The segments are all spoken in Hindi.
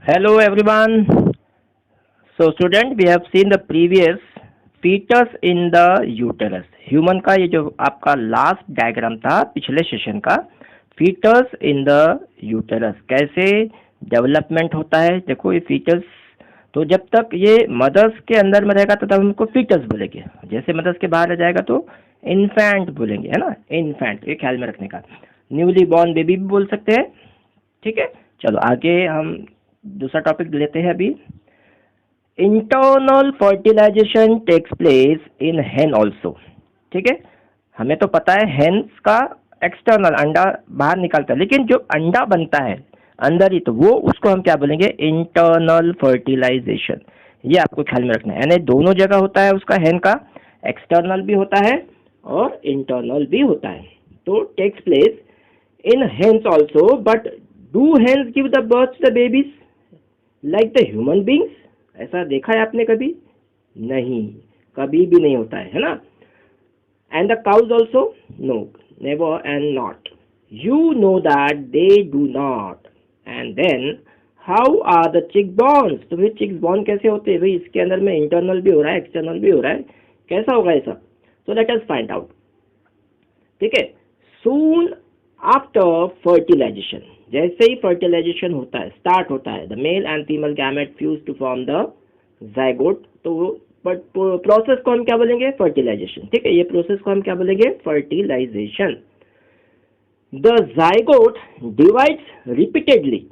Hello everyone. So student, we have seen the previous fetus in the uterus. Human का ये जो आपका लास्ट डायग्राम था पिछले सेशन का, फीटस इन द यूटरस कैसे डेवलपमेंट होता है। देखो ये फीटस तो जब तक ये मदर्स के अंदर में रहेगा तो तब हमको फीटस बोलेंगे, जैसे मदर्स के बाहर आ जाएगा तो इन्फेंट बोलेंगे, है ना। इन्फेंट ये ख्याल में रखने का। न्यूली बॉर्न बेबी भी बोल सकते हैं। ठीक है, चलो आगे हम दूसरा टॉपिक लेते हैं अभी। Internal fertilization takes place in hen also. ठीक है, हमें तो पता है हेन्स का एक्सटर्नल अंडा बाहर निकलता है, लेकिन जो अंडा बनता है अंदर ही तो वो उसको हम क्या बोलेंगे, इंटरनल फर्टिलाइजेशन। ये आपको ख्याल में रखना है, यानी दोनों जगह होता है उसका, हेन का एक्सटर्नल भी होता है और इंटरनल भी होता है। तो takes place in hens also, but do hens give the birth to the babies like the human beings? ऐसा देखा है आपने कभी? नहीं, कभी भी नहीं होता है ना। And the cows also? No, never and not. You know that they do not. And then how are the chick borns? तो फिर चिक्स बॉर्न कैसे होते हैं भाई? इसके अंदर में इंटरनल भी हो रहा है, एक्सटर्नल भी हो रहा है, कैसा होगा ये सब? तो लेट अस फाइंड आउट। ठीक है, सून आफ्टर फर्टिलाइजेशन, जैसे ही फर्टिलाइजेशन होता है, स्टार्ट होता है, the male and female gamete fuse to form the zygote. तो बट प्रोसेस को हम क्या बोलेंगे? फर्टिलाइजेशन। ठीक है, ये प्रोसेस को हम क्या बोलेंगे? Fertilization. The zygote divides repeatedly.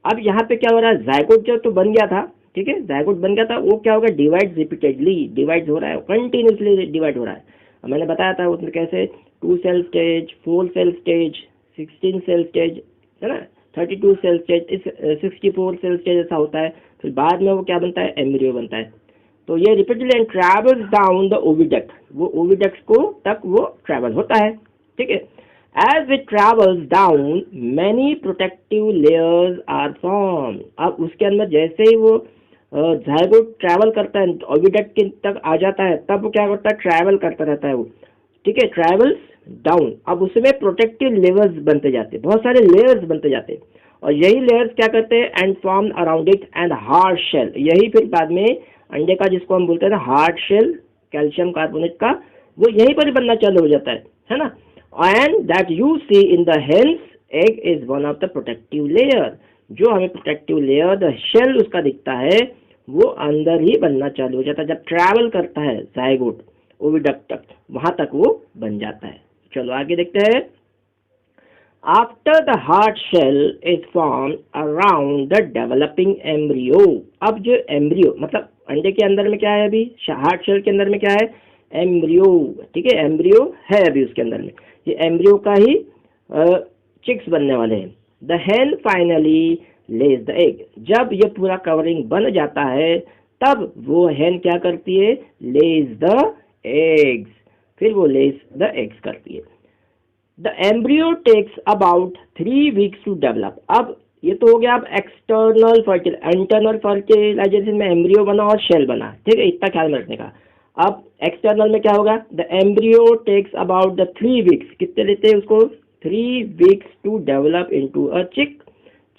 अब यहाँ पे क्या हो रहा है? जाइगोट जो तो बन गया था, ठीक है, जाइगोट बन गया था, वो क्या होगा? डिवाइड्स रिपीटेडली, डिवाइड हो रहा है, कंटिन्यूसली डिवाइड हो रहा है। मैंने बताया था उसमें कैसे 2 cell stage, 4 cell stage, 16 cell stage, है ना, 32 सेल स्टेज, इस 64 सेल स्टेज ऐसा होता है। फिर बाद में वो क्या बनता है? एम्ब्रियो बनता है। तो ये repeatedly and travels down the oviduct, वो ओविडक्ट को तक वो ट्रैवल होता है। ठीक है, as it travels down many protective layers are form. अब उसके अंदर जैसे ही वो जाइगोट ट्रैवल करता है, ओविडक्ट तक आ जाता है, तब वो क्या करता है? ट्रैवल करता रहता है वो। ठीक है, ट्रैवल्स डाउन। अब उसमें प्रोटेक्टिव लेयर्स बनते जाते हैं, बहुत सारे लेयर्स बनते जाते हैं, और यही लेयर्स क्या करते हैं? And form around it and hard shell. यही फिर बाद में अंडे का, जिसको हम बोलते हैं हार्ड शेल, कैल्शियम कार्बोनेट का, वो यहीं पर बनना चालू हो जाता है ना। And that you see in the hens egg is one of the protective layer. जो हमें प्रोटेक्टिव लेयर, द शेल उसका दिखता है, वो अंदर ही बनना चालू हो जाता है। जब ट्रैवल करता है जाइगोट ओविडक्ट तक, वहां तक वो बन जाता है। चलो आगे देखते हैं। After the hard shell is form around the developing embryo. अब जो एम्ब्रियो मतलब अंडे के अंदर में क्या है? अभी हार्ड शेल के अंदर में क्या है? एम्ब्रियो। ठीक है, एम्ब्रियो है अभी उसके अंदर में, ये एम्ब्रियो का ही चिक्स बनने वाले हैं। द हेन फाइनली लेज द एग। जब ये पूरा कवरिंग बन जाता है तब वो हेन क्या करती है? Lays the eggs. फिर वो लेज द एग्स करती है। The embryo takes about 3 weeks to develop. अब ये तो हो गया अब एक्सटर्नल इंटरनल फर्टिलाइजेशन में एम्ब्रियो बना और शेल बना। ठीक है, इतना ख्याल में रखने का। अब एक्सटर्नल में क्या होगा? The embryo takes about the 3 weeks. कितने लेते हैं उसको? 3 weeks to develop into a chick.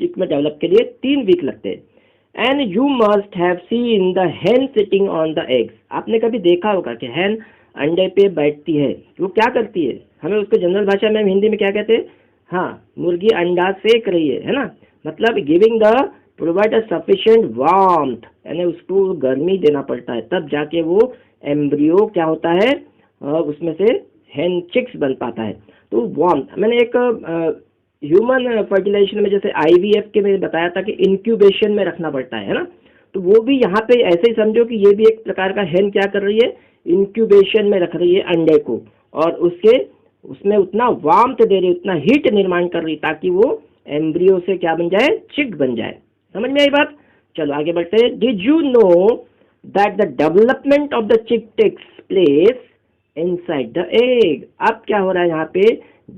Chick में डेवलप के लिए 3 वीक लगते हैं। And you must have seen the हेन सिटिंग ऑन द एग्स। आपने कभी देखा होगा कि हेन अंडे पे बैठती है, वो क्या करती है? हमें उसको जनरल भाषा में हिंदी में क्या कहते हैं? हाँ, मुर्गी अंडा सेक रही है ना, मतलब giving the provide a sufficient warmth, यानी उसको गर्मी देना पड़ता है, तब जाके वो एम्ब्रियो क्या होता है? उसमें से हेन चिक्स बन पाता है। तो वार्मथ, मैंने एक ह्यूमन फर्टिलाइजेशन में जैसे IVF के में बताया था कि इंक्यूबेशन में रखना पड़ता है ना, तो वो भी यहाँ पे ऐसे ही समझो कि ये भी एक प्रकार का हेन क्या कर रही है? इंक्यूबेशन में रख रही है अंडे को, और उसमें उतना वार्मथ दे रही है, उतना हीट निर्माण कर रही है, ताकि वो एम्ब्रियो से क्या बन जाए? चिक बन जाए। समझ में आई बात? चलो आगे बढ़ते हैं। Did you know that the development of the chick takes place inside the egg? अब क्या हो रहा है यहाँ पे?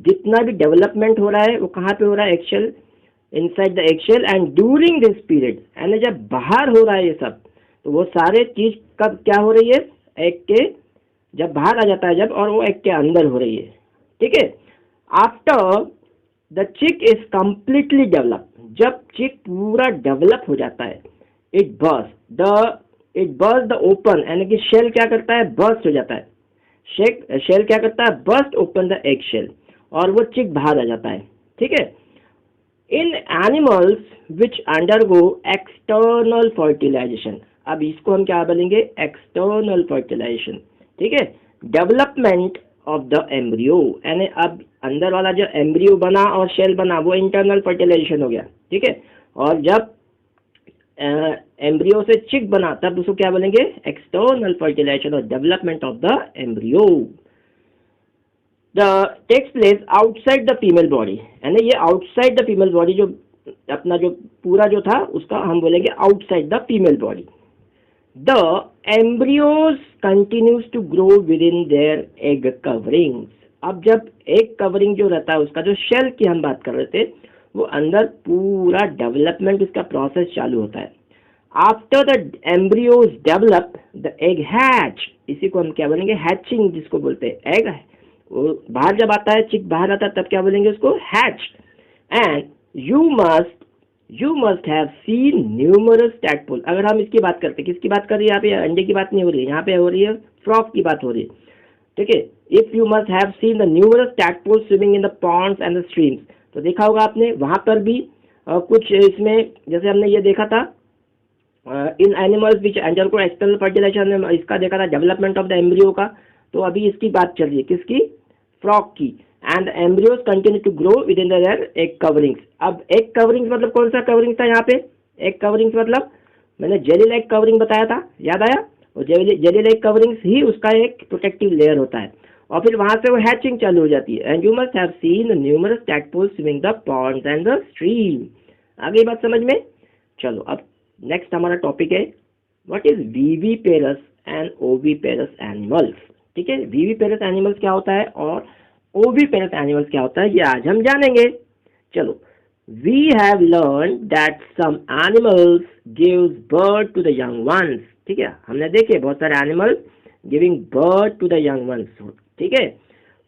जितना भी डेवलपमेंट हो रहा है वो कहाँ पे हो रहा है? Eggshell, inside the eggshell. And during this period, यानी जब बाहर हो रहा है ये सब, तो वो सारे चीज कब क्या हो रही है? एग के जब बाहर आ जाता है जब, और वो एग के अंदर हो रही है। ठीक है, आफ्टर द चिक इज कंप्लीटली डेवलप, जब चिक पूरा डेवलप हो जाता है, इट बर्स्ट द ओपन, यानी कि शेल क्या करता है, बर्स्ट हो जाता है। शेल क्या करता है, burst open the eggshell, और वो चिक बाहर आ जाता है। ठीक है। In animals which undergo external fertilisation, अब इसको हम क्या बोलेंगे, एक्सटर्नल फर्टिलाइजेशन। ठीक है। डेवलपमेंट ऑफ द एम्ब्रियो, यानी अब अंदर वाला जो एम्ब्रियो बना और शेल बना वो इंटरनल फर्टिलाइजेशन हो गया। ठीक है। और जब एम्ब्रियो से चिक बना तब उसको क्या बोलेंगे, एक्सटर्नल फर्टिलाइजेशन और development of the embryo takes place outside the female body, यानी ये आउटसाइड द फीमेल बॉडी, जो अपना जो पूरा जो था उसका हम बोलेंगे outside the female body. The embryos continues to grow within their egg coverings, अब जब एग कवरिंग जो रहता है उसका, जो शेल की हम बात कर रहे थे, वो अंदर पूरा डेवलपमेंट उसका प्रोसेस चालू होता है। After the embryos develop the egg hatch, इसी को हम क्या बोलेंगे, हैचिंग जिसको बोलते हैं। एग वो बाहर जब आता है, चिक बाहर आता है, तब क्या बोलेंगे उसको, hatch. And you must have seen numerous tadpole, अगर हम इसकी बात करते हैं, किसकी बात कर रही है यहाँ पे, अंडे की बात नहीं हो रही है, यहाँ पे हो रही है फ्रॉग की बात हो रही है। ठीक है। If you must have seen the numerous tadpole swimming in the ponds and the streams, तो देखा होगा आपने वहां पर भी कुछ इसमें, जैसे हमने ये देखा था in animals which undergo external fertilisation, इसका देखा था डेवलपमेंट ऑफ द एम्ब्रियो का, तो अभी इसकी बात चल रही है किसकी, फ्रॉग की। And embryos continue to grow within their egg coverings, अब एग कवरिंग्स मतलब कौन सा कवरिंग था यहाँ पे, एग कवरिंग्स मतलब मैंने जेली लाइक कवरिंग बताया था, याद आया, और जेली लाइक कवरिंग्स ही उसका एक प्रोटेक्टिव लेयर होता है, और फिर वहां से वो हैचिंग चालू हो जाती है। And you must have seen numerous tadpoles swimming the ponds and the stream. आगे बात समझ में। चलो अब नेक्स्ट हमारा टॉपिक है, what is viviparous and oviparous animals. ठीक है। विविपेरस एनिमल्स क्या होता है और ओविपेरस एनिमल्स क्या होता है, ये आज हम जानेंगे। चलो, we have learn that some animals gives birth to the young ones. ठीक है, हमने देखे बहुत सारे animals giving birth to the young ones. ठीक है।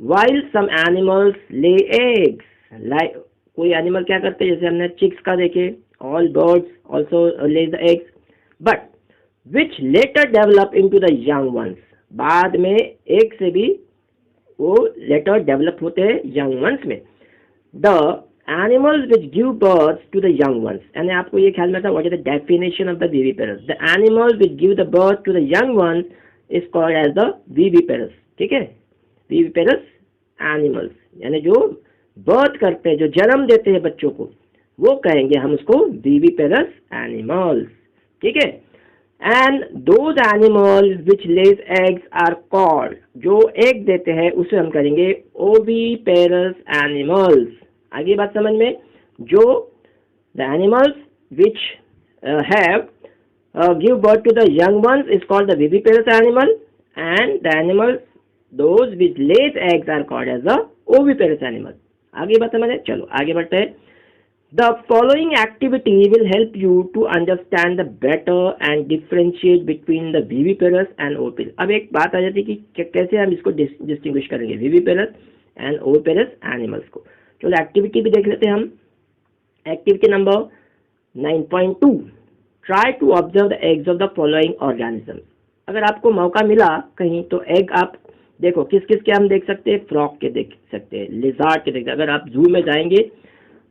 While some animals lay eggs, like कोई एनिमल क्या करते हैं, जैसे हमने चिक्स का देखे, all birds also lay the eggs, but which later develop into the young ones, बाद में एक से भी वो लेटर डेवलप होते हैं यंग वंस में। The animals which give birth to the young ones, यानी आपको ये ख्याल में था, what is the definition of the viviparous, the animals which give the birth to the young ones is called as the viviparous. ठीक है। विविपेरस एनिमल्स यानी जो बर्थ करते हैं, जो जन्म देते हैं बच्चों को, वो कहेंगे हम उसको विविपेरस एनिमल्स। ठीक है। And those animals which lays eggs are called, जो एग देते हैं उसे हम करेंगे ओविपेरस एनिमल्स। आगे बात समझ में। जो the animals which have give birth to the young ones is called the viviparous animal, and the animals those which lays eggs are called as the oviparous animal. आगे बात समझ। चलो आगे बढ़ते हैं। The following activity will help you to understand the better and differentiate between the viviparous and oviparous। अब एक बात आ जाती है कि कैसे हम इसको डिस्टिंग्विश करेंगे विविपेरस एंड ओविपेरस एनिमल्स को। चलो एक्टिविटी भी देख लेते हैं हम। Activity number 9.2, try to observe the eggs of the following organism. अगर आपको मौका मिला कहीं तो एग आप देखो, किस किस के हम देख सकते हैं, फ्रॉग के देख सकते हैं, लिजार्ड के देख सकते हैं। अगर आप जू में जाएंगे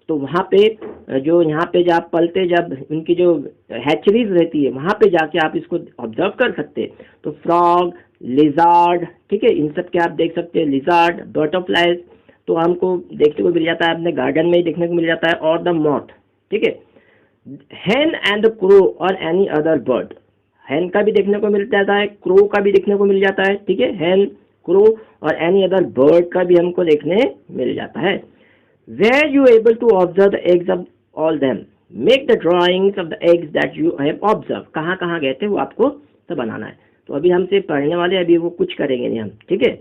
तो वहाँ पे जो यहाँ पे जब आप पलते, जब उनकी जो हैचरीज रहती है वहाँ पे जाके आप इसको ऑब्जर्व कर सकते हैं। तो फ्रॉग, लिजार्ड, ठीक है, इन सब के आप देख सकते हैं। लिजार्ड, बटरफ्लाइज तो हमको देखने को मिल जाता है, अपने गार्डन में ही देखने को मिल जाता है, और द मॉथ। ठीक है। हेन एंड द क्रो और एनी अदर बर्ड, हेन का भी देखने को मिल जाता है, क्रो का भी देखने को मिल जाता है। ठीक है। हेन, क्रो और एनी अदर बर्ड का भी हमको देखने मिल जाता है। Where you able to observe the eggs of all them? Make the drawings of the eggs that you have observed. कहाँ कहाँ गए थे वो आपको तो बनाना है। तो अभी हमसे पढ़ने वाले अभी वो कुछ करेंगे नहीं हम। ठीक है।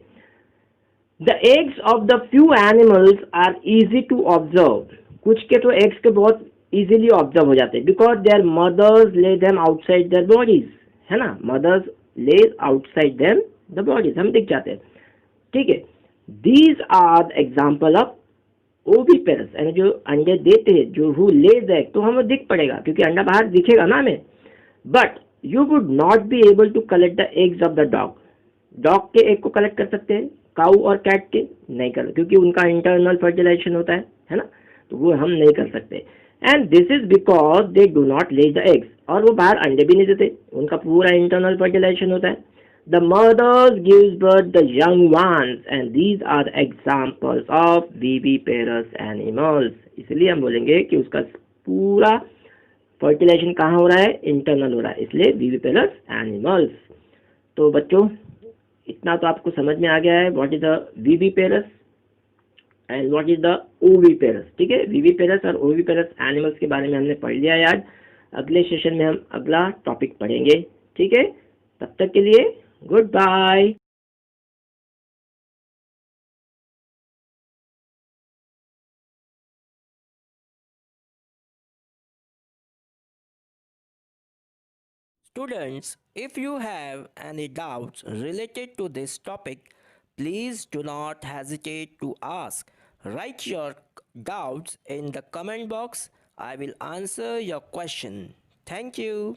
The eggs of the few animals are easy to observe. कुछ के तो eggs के बहुत easily observe हो जाते हैं, because their mothers lay them outside their bodies, है ना, mothers lay outside them the bodies, हम दिख जाते हैं। ठीक है। These are the example of oviparous यानी जो अंडे देते हैं, जो हु लेज एग, तो हमें दिख पड़ेगा क्योंकि अंडा बाहर दिखेगा ना हमें। But you would not be able to collect the eggs of the dog. Dog के एग को कलेक्ट कर सकते हैं, काऊ और कैट के नहीं कर, क्योंकि उनका इंटरनल फर्टिलाइजेशन होता है ना, तो वो हम नहीं कर सकते। And this is because they do not Lay's the eggs, और वो बाहर अंडे भी नहीं देते, उनका पूरा इंटरनल फर्टिलाइजेशन होता है। The mothers gives birth the young ones and these are the examples of viviparous animals. इसलिए हम बोलेंगे कि उसका पूरा फर्टिलाइजेशन कहाँ हो रहा है, इंटरनल हो रहा है, इसलिए विविपेरस एनिमल्स। तो बच्चों इतना तो आपको समझ में आ गया है, what is the viviparous and what is the oviparous. ठीक है, विविपेरस और ओविपेरस एनिमल्स के बारे में हमने पढ़ लिया यार। अगले सेशन में हम अगला टॉपिक पढ़ेंगे। ठीक है, तब तक के लिए goodbye. Students, if you have any doubts related to this topic, please do not hesitate to ask. Write your doubts in the comment box. I will answer your question. Thank you.